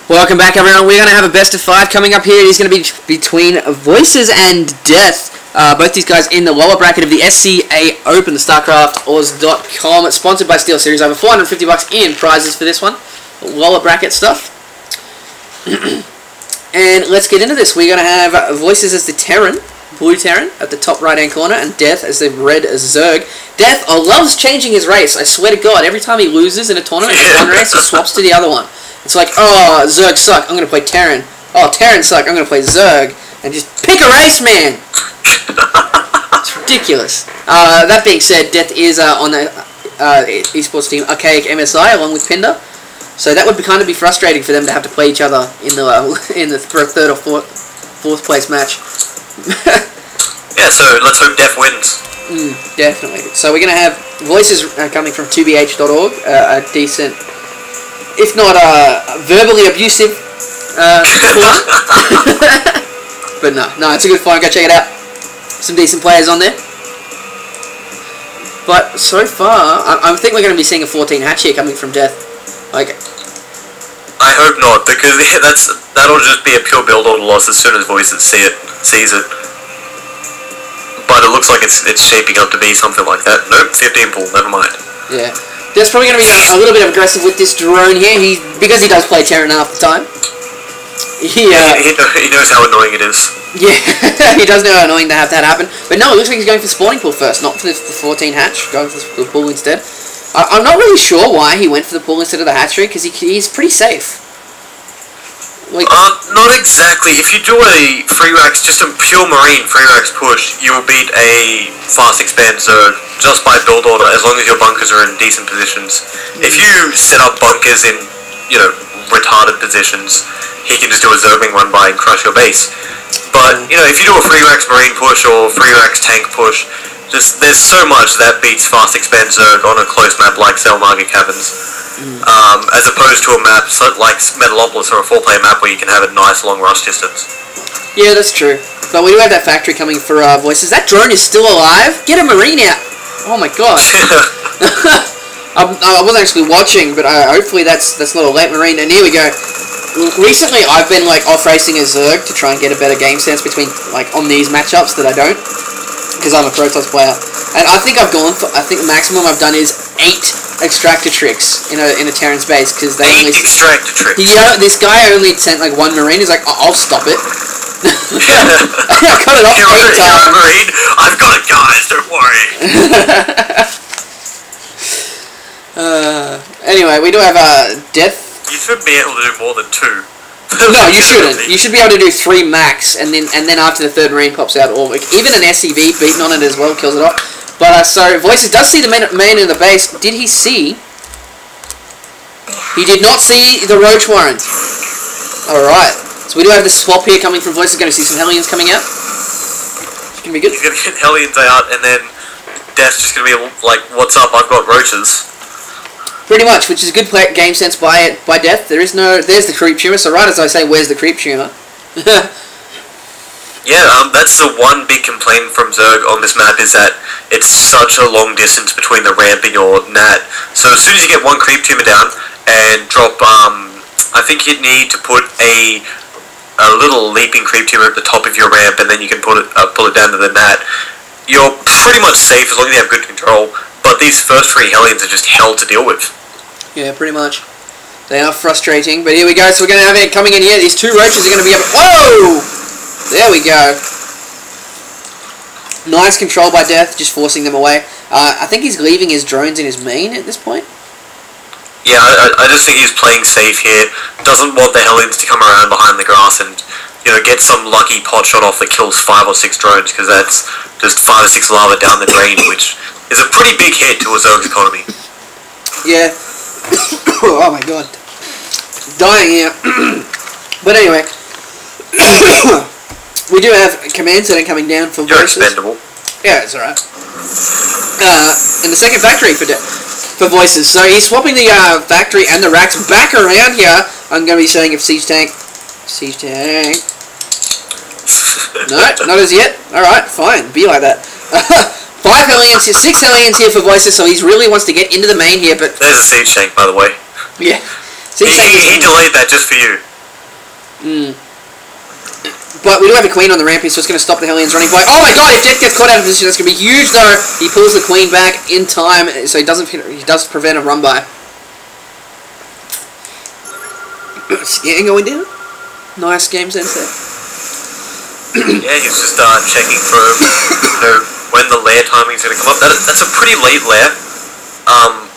Welcome back, everyone. We're going to have a best of 5 coming up here. It is going to be between Voices and Death. Both these guys in the lower bracket of the SCA Open, the StarCraftOz.com. It's sponsored by SteelSeries. Over $450 in prizes for this one. Lower bracket stuff. And let's get into this. We're going to have Voices as the Terran, blue Terran, at the top right-hand corner, and Death as the red Zerg. Death loves changing his race. I swear to God, every time he loses in a tournament, in one race, he swaps to the other one. It's like, oh, Zerg suck, I'm going to play Terran. Oh, Terran suck, I'm going to play Zerg. And just pick a race, man! It's ridiculous. That being said, Death is on the esports team Archaic MSI along with Pinder. So that would kind of be frustrating for them to have to play each other in the third or fourth place match. Yeah, so let's hope Death wins. Definitely. So we're going to have voices coming from 2bh.org, a decent, if not verbally abusive forum. But no, it's a good forum. Go check it out. Some decent players on there. But so far, I think we're going to be seeing a 14 hatch here coming from Death. Like, I hope not, because that'll just be a pure build order loss as soon as Voices sees it. But it looks like it's shaping up to be something like that. Nope, 15 pull, never mind. Yeah. Death's probably going to be a little bit aggressive with this drone here, because he does play Terran half the time. He knows how annoying it is. Yeah, he does know how annoying to have that happen. But no, it looks like he's going for spawning pool first, not for the 14 hatch, going for the pool instead. I'm not really sure why he went for the pool instead of the hatchery, because he's pretty safe. Like, not exactly. If you do a free racks, just a pure marine free racks push, you will beat a fast expand Zerg just by build order, as long as your bunkers are in decent positions. If you set up bunkers in, retarded positions, he can just do a Zergling run by and crush your base. But, if you do a free racks marine push or free racks tank push, there's so much that beats fast expand Zerg on a close map like Selmaga Caverns. As opposed to a map like Metalopolis or a 4-player map where you can have a nice long rush distance. Yeah, that's true. But we do have that factory coming for Voices. That drone is still alive? Get a marine out! Oh my god. I wasn't actually watching, but hopefully that's not a late marine. And here we go. Recently I've been off-racing a Zerg to try and get a better game sense between on these matchups that I don't. Because I'm a Protoss player. And I think the maximum I've done is 8 extractor tricks in a Terran base, because they only... 8 extractor tricks? Yeah, this guy only sent one marine. He's like, I'll stop it. I cut it off 8 times. Marine? I've got it, guys, don't worry. Anyway, we do have Death. You should be able to do more than 2. No, you shouldn't. You should be able to do 3 max, and then after the 3rd marine pops out, or even an SCV beating on it as well kills it off. But so Voices does see the man in the base. Did he see? He did not see the Roach Warren. All right. So we do have the swap here coming from Voices. Going to see some Hellions coming out. It's gonna be good. He's gonna get Hellions out, and then Death's just gonna be like, "What's up? I've got roaches." Pretty much, which is a good game sense by Death. There's the creep tumor. So right as I say, where's the creep tumor? Yeah, that's the one big complaint from Zerg on this map, is that it's such a long distance between the ramp and your nat. So as soon as you get one creep tumor down and drop, I think you'd need to put a little leaping creep tumor at the top of your ramp, and then you can pull it down to the nat. You're pretty much safe as long as you have good control. But these first 3 Hellions are just hell to deal with. Yeah, pretty much. They are frustrating, but here we go. So we're going to have it coming in here. These 2 roaches are going to be up. Whoa! There we go. Nice control by Death, just forcing them away. I think he's leaving his drones in his main at this point. Yeah, I just think he's playing safe here. Doesn't want the Hellions to come around behind the grass and, get some lucky pot shot off that kills 5 or 6 drones, because that's just 5 or 6 lava down the drain, which is a pretty big hit to a Zerg's economy. Yeah. Oh my god. Dying here. But anyway. We do have command setting coming down for You're Voices. expendable. Yeah, it's alright. And the second factory for Voices. So he's swapping the factory and the racks back around here. I'm going to be saying if Siege Tank. No, not as yet. Alright, fine. Be like that. 5 Hellions here, 6 Hellions here for Voices, so he really wants to get into the main here, but... There's a Siege Tank, by the way. Yeah. He delayed that just for you. But we do have a queen on the rampage, so it's going to stop the Hellions running by. Oh my god, if Death gets caught out of position, that's going to be huge though. He pulls the queen back in time, so he does prevent a run by. SCA going down. Nice game sense there. Yeah, he's just checking for when the lair timing is going to come up. That's a pretty late lair,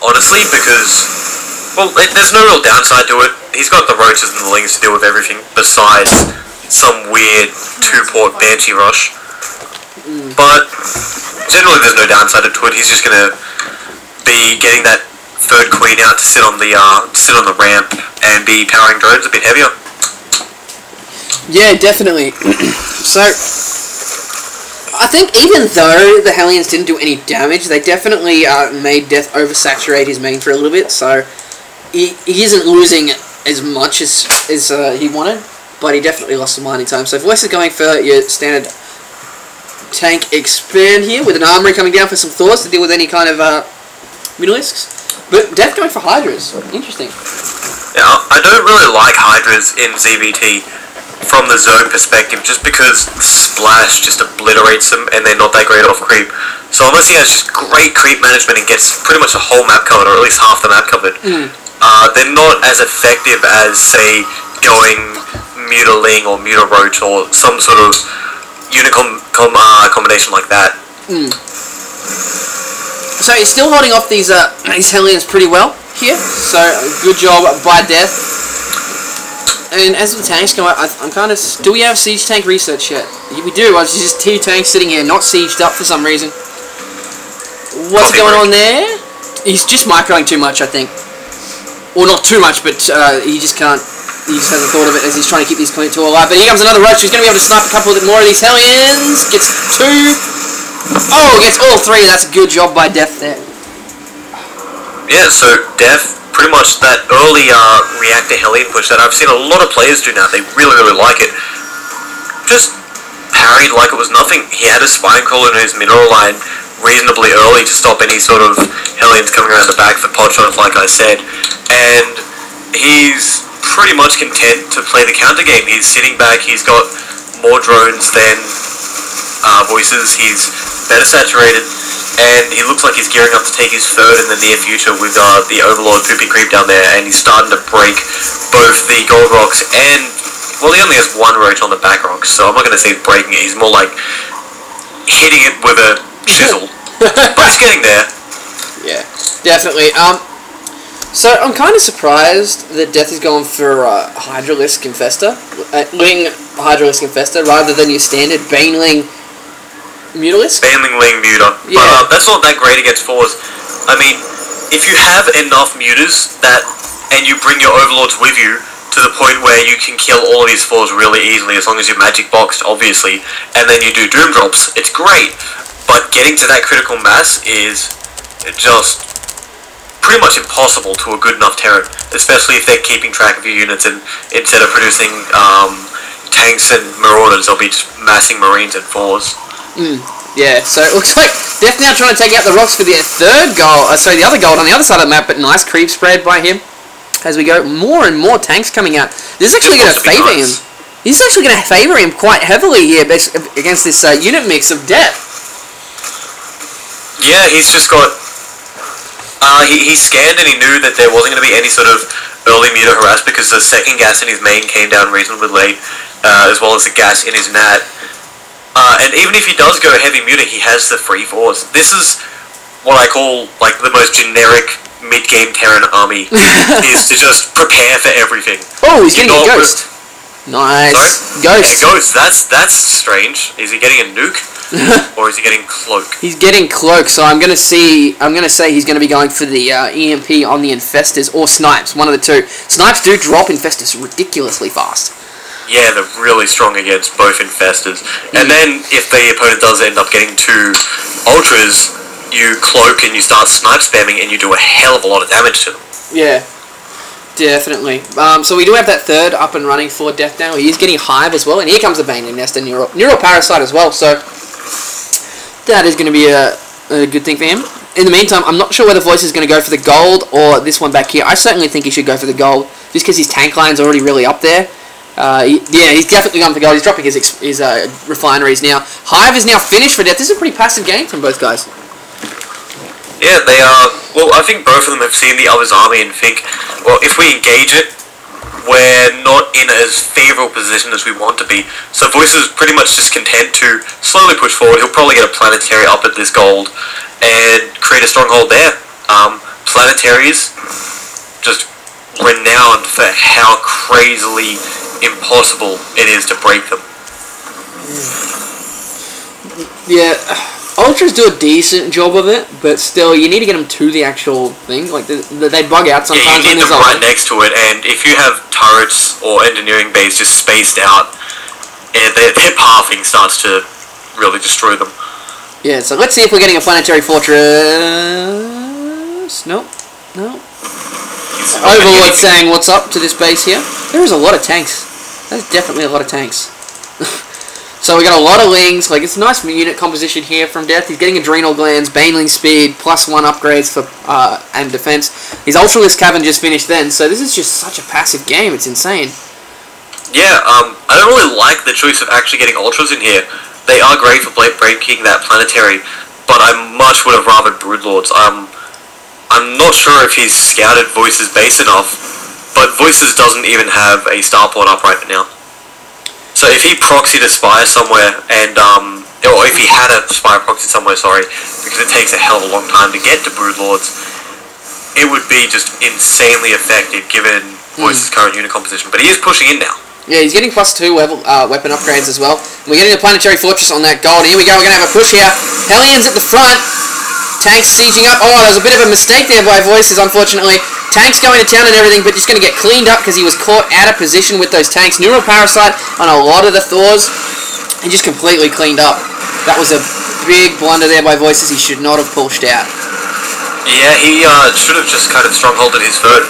honestly, because there's no real downside to it. He's got the roaches and the lings to deal with everything besides some weird 2-port Banshee rush. But generally there's no downside to it. He's just gonna be getting that third queen out to sit on the ramp and be powering drones a bit heavier. Yeah, definitely. So I think even though the Hellions didn't do any damage, they definitely made Death oversaturate his main for a little bit, so he isn't losing as much as he wanted. But he definitely lost some mining time. So Voice is going for your standard tank expand here with an armory coming down for some Thors to deal with any kind of Mutalisks. But Deth going for Hydras. Interesting. Yeah, I don't really like Hydras in ZVT from the Zerg perspective, just because Splash just obliterates them and they're not that great off creep. So unless he has just great creep management and gets pretty much the whole map covered, or at least half the map covered, they're not as effective as, say, going Mutaling or Mutaroach or some sort of unit combination like that. So he's still holding off these Hellions pretty well here. So good job by Deth. And as the tanks come out, I'm kind of... Do we have siege tank research yet? We do. It's just 2 tanks sitting here, not sieged up for some reason. What's going on there? He's just microing too much, I think. Or not too much, but he just can't... He just hasn't thought of it as he's trying to keep these Queen 2 alive. But here comes another Roach who's going to be able to snipe a couple more of these Hellions. Gets 2. Oh, gets all 3. That's a good job by Deth there. Yeah, so Deth, pretty much that early reactor Hellion push that I've seen a lot of players do now. They really, really like it. Just parried like it was nothing. He had a Spine Crawler in his mineral line reasonably early to stop any sort of Hellions coming around the back for pod shots, like I said. And he's pretty much content to play the counter game. He's sitting back, he's got more drones than voices, he's better saturated, and he looks like he's gearing up to take his third in the near future with the Overlord pooping creep down there, and he's starting to break both the gold rocks and, well, he only has 1 roach on the back rocks, so I'm not going to say he's breaking it, he's more like hitting it with a chisel. But he's getting there. Yeah, definitely. So I'm kind of surprised that Deth is going for Hydralisk Infestor, Ling Hydralisk Infestor, rather than your standard Baneling Mutalisk. Baneling Ling Muta. Yeah. But that's not that great against 4s. I mean, if you have enough Mutas and you bring your Overlords with you to the point where you can kill all of these 4s really easily, as long as you're magic boxed, obviously, and then you do Doom Drops, it's great. But getting to that critical mass is just pretty much impossible to a good enough Terran, especially if they're keeping track of your units, and instead of producing tanks and Marauders, they'll be just massing Marines and 4s. Yeah, so it looks like Deth now trying to take out the rocks for the third goal, the other goal on the other side of the map, but nice creep spread by him. As we go, more and more tanks coming out. This is actually going to favour him. This is actually going to favour him quite heavily here against this unit mix of Deth. Yeah, he's just got... he scanned and he knew that there wasn't going to be any sort of early Muta harass because the second gas in his main came down reasonably late, as well as the gas in his nat. And even if he does go heavy Muta, he has the free 4s. This is what I call like the most generic mid-game Terran army, is to just prepare for everything. Oh, he's getting a Ghost. Nice. Sorry? Ghost. Yeah, Ghost. That's strange. Is he getting a nuke? Or is he getting Cloak? He's getting Cloak, so I'm gonna say he's gonna be going for the EMP on the Infestors or Snipes, one of the two. Snipes do drop Infestors ridiculously fast. Yeah, they're really strong against both Infestors. And then if the opponent does end up getting 2 Ultras, you Cloak and you start Snipe spamming and you do a hell of a lot of damage to them. Yeah. Definitely. So we do have that third up and running for Deth now. He is getting Hive as well, and here comes the Baneling Nest and Neural Parasite as well, so that is going to be a good thing for him. In the meantime, I'm not sure whether Voice is going to go for the gold or this one back here. I certainly think he should go for the gold, just because his tank line's already really up there. Yeah, he's definitely gone for gold. He's dropping his refineries now. Hive is now finished for death. This is a pretty passive game from both guys. Yeah, they are. Well, I think both of them have seen the other's army and think, well, if we engage it, we're not in as favourable position as we want to be. So Voice is pretty much just content to slowly push forward. He'll probably get a planetary up at this gold and create a stronghold there. Planetaries, just renowned for how crazily impossible it is to break them. Yeah. Ultras do a decent job of it, but still, you need to get them to the actual thing. Like, they bug out sometimes. Yeah, you need them right next to it, and if you have turrets or engineering bays just spaced out, their pathing starts to really destroy them. Yeah, so let's see if we're getting a planetary fortress. Nope. No. Overlord saying what's up to this base here. There is a lot of tanks. There's definitely a lot of tanks. So we got a lot of lings. Like, it's a nice unit composition here from Death. He's getting adrenal glands, baneling speed, +1 upgrades for and defense. His Ultralisk Cavern just finished then, so this is just such a passive game. It's insane. Yeah, I don't really like the choice of actually getting Ultras in here. They are great for breaking that planetary, but I much would have rather Broodlords. I'm not sure if he's scouted Voice's base enough, but Voices doesn't even have a starport up right now. So if he proxied a spire somewhere, and or if he had a spire proxy somewhere, sorry, because it takes a hell of a long time to get to Broodlords, it would be just insanely effective given Voice's current unit composition. But he is pushing in now. Yeah, he's getting +2 weapon upgrades as well. We're getting a planetary fortress on that gold. Here we go, we're going to have a push here. Hellions at the front. Tanks sieging up. Oh, there was a bit of a mistake there by Voices, unfortunately. Tanks going to town and everything, but just going to get cleaned up because he was caught out of position with those tanks. Neural Parasite on a lot of the Thors, and just completely cleaned up. That was a big blunder there by Voices. He should not have pushed out. Yeah, he should have just kind of strongholded his third.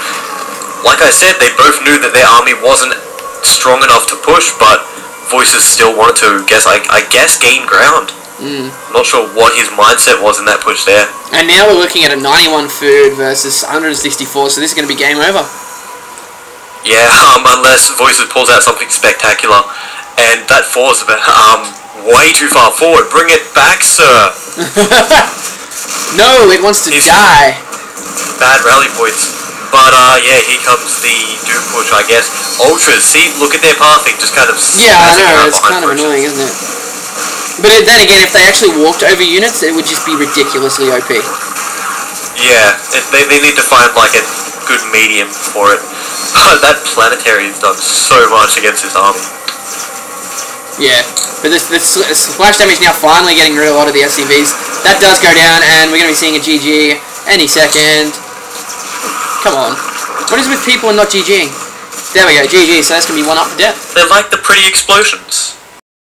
Like I said, they both knew that their army wasn't strong enough to push, but Voices still wanted to, I guess, gain ground. Not sure what his mindset was in that push there. And now we're looking at a 91 food versus 164, so this is going to be game over. Yeah, unless Voices pulls out something spectacular, and that falls way too far forward. Bring it back, sir. No, it wants to die. Bad rally points. But yeah, here comes the Doom push, I guess. Ultras, see, look at their pathing, just kind of. Yeah, I know, it's kind of annoying, isn't it? But then again, if they actually walked over units, it would just be ridiculously OP. Yeah, they need to find like a good medium for it. That planetary has done so much against his army. Yeah, but this splash damage now finally getting rid of a lot of the SCVs. That does go down, and we're going to be seeing a GG any second. Come on. What is with people and not GGing? There we go, GG, so that's going to be one up for Death. They like the pretty explosions.